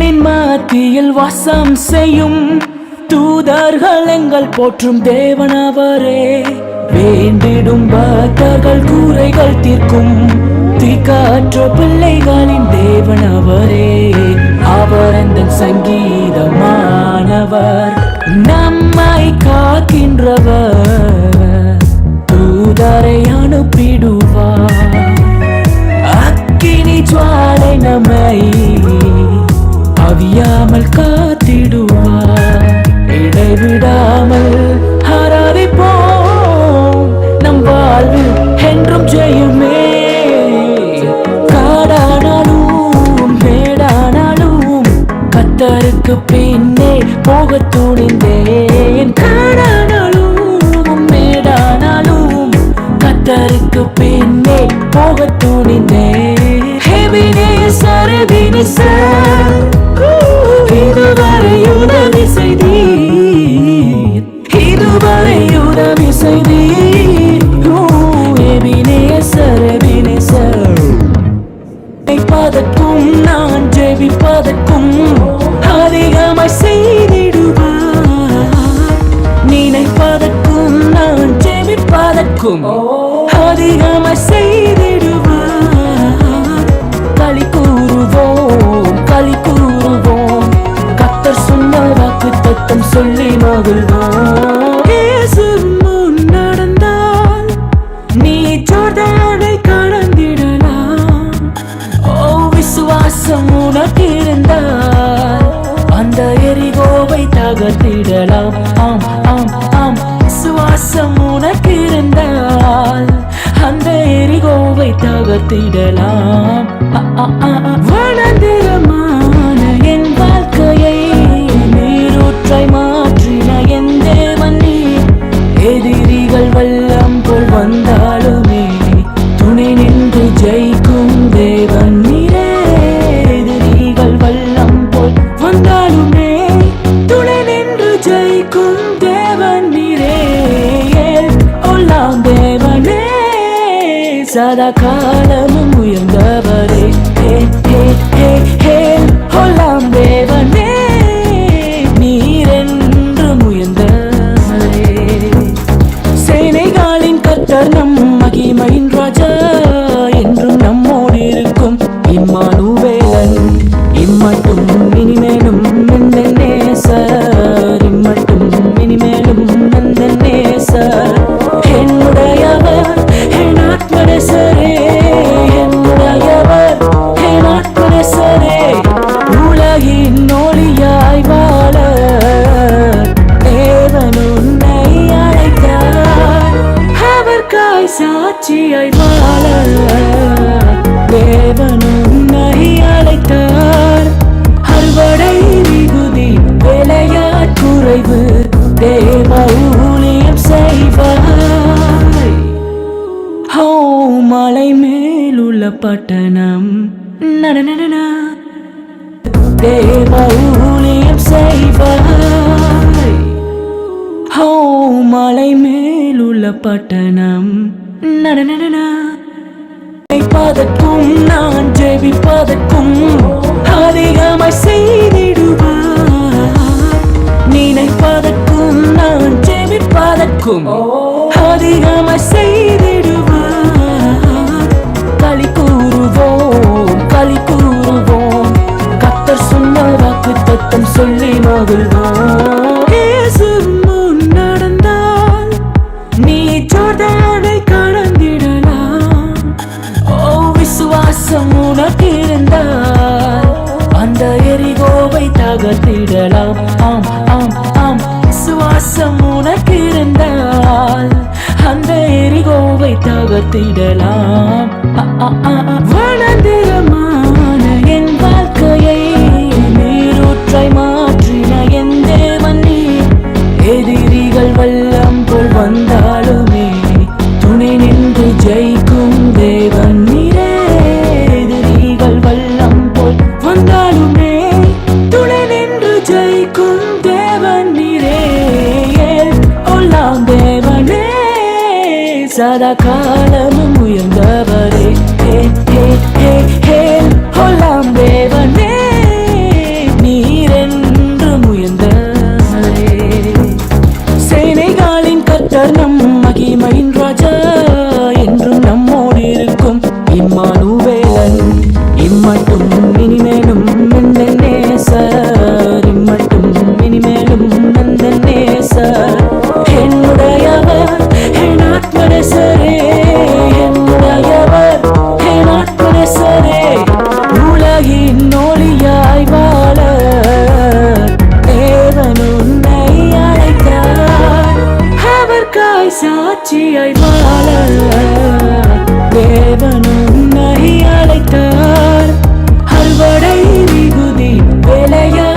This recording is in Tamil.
எங்களின் மத்தியில் வாசம் செய்யும் தூதர்கள் எங்கள் போற்றும் தேவனவரே. வேண்டிடும் பக்தர்கள் கூரைகள் தீர்க்கும் தீக்காற்ற பிள்ளைகளின் தேவனவரே. அவர் அந்த சங்கீதமானவர், நம்மை காக்கின்றவர், தூதரை அனுப்பிடுவார். அக்கினி ஜுவாலை நம்மை அவியாமல் காத்திடுவார். இடைவிடாமல் ஆராதிப்போம், நம் வாழ்வில் என்றும் ஜெயமே. காடானாலும் மேடானாலும் கர்த்தருக்கு பின்னே போக துணிந்தேன். காடானாலும் மேடானாலும் கர்த்தருக்கு பின்னே போக துணிந்தேன். எபினேசர் எபினேசர், இதுவரை உதவி செய்தீர், இதுவரை உதவி செய்தீர். எபினேசர் எபினேசர், நினைப்பதற்கும் நான் ஜெபிப்பதற்கும் அதிகமாய் செய்திடுவார். நினைப்பதற்கும் நான் ஜெபிப்பதற்கும் அதிகமாய் செய்திடுவார். களி கூறுவோம் களி கூறுவோம், கர்த்தர் சொன்ன வாக்கு தத்தம் சொல்லி மகிழ்வோம். இயேசு முன் நடந்தால் நீ ஜோர்தானை கடந்திடலாம். ஓ, விசுவாசம் உனக்கு இருந்தால் அந்த எரிகோவை தகர்த்திடலாம். ஆம் ஆம் ஆம், விசுவாசம் உனக்கு இருந்தால் அந்த எரிகோவை தகர்த்திடலாம். வனந்திரமான என் வாழ்க்கையை நீரூற்றாய் மாற்றின என் தேவன் நீர். எதிரிகள் வல்லம் போல் வந்தாலுமே துணை நின்று ஜெயிக்கும் தேவன் நீரே. எதிரிகள் வல்லம் போல் வந்தாலுமே துணை நின்று ஜெயிக்கும் தேவன் நீரே. ஒல்லாம் தேவனே, சதா காலமும் உயர்ந்தவரே. ஒல்லாம் தேவனே, நீரென்றும் உயர்ந்தவரே. சேனைகளின் கர்த்தர் நம் மகிமையின் ராஜா, என்றும் நம்மோடு இருக்கும் இம்மானுவேலன். இம்மட்டும் இனிமேலும் நந்த நேசர், இம்மட்டும் இனிமேலும் நந்த நேசர். என்னுடையவர் என் ஆத்மநேசரே, என்னுடையவர் என் ஆத்மநேசரே. உலகின் ஒளியாய் வாழ தேவன் உன்னை அழைத்தார். அவர்காய் சாட்சியாய் வாழ தேவன் உன்னை அழைத்தார். அறுவடை மிகுதி வேலையாற் குறைவு, தேவ ஊழியம் செய்வாய். ஓ, மலை மேலுள்ள பட்டணம் நடன தேவ ஊழியம் செய்வாய். ஓ, மலை மேலுள்ள பட்டணம் நடன. நினைப்பதற்கும் நான் ஜெபிப்பதற்கும் அதிகமாய் செய்திடுவார். நினைப்பதற்கும் நான் ஜெபிப்பதற்கும் அதிகமாய் செய்திடுவார். களி கூறுவோம் களி கூறுவோம், கர்த்தர் சொன்ன வாக்கு தத்தம் சொல்லி மகிழ்வோம். இயேசு முன் நடந்தால் நீ ஜோர்தானை கடந்திடலாம். ஓ, விசுவாசம் உனக்கு இருந்தால் அந்த எரிகோவை தகர்த்திடலாம். ஆம் ஆம் ஆம், விசுவாசம் உனக்கு இருந்தால் அந்த எரிகோவை தகர்த்திடலாம். வனந்திரமான என் வாழ்க்கையை நீரூற்றாய் மாற்றின என் தேவன் நீர். எதிரிகள் வல்லம் போல் வந்தாலுமே துணை நின்று ஜெயிக்கும் தேவன் நீரே. எதிரிகள் வல்லம் போல் வந்தாலுமே துணை நின்று ஜெயிக்கும் தேவன் நீரே. ஒல்லாம் தேவனே, சதா காலமும் உயர்ந்தவரே.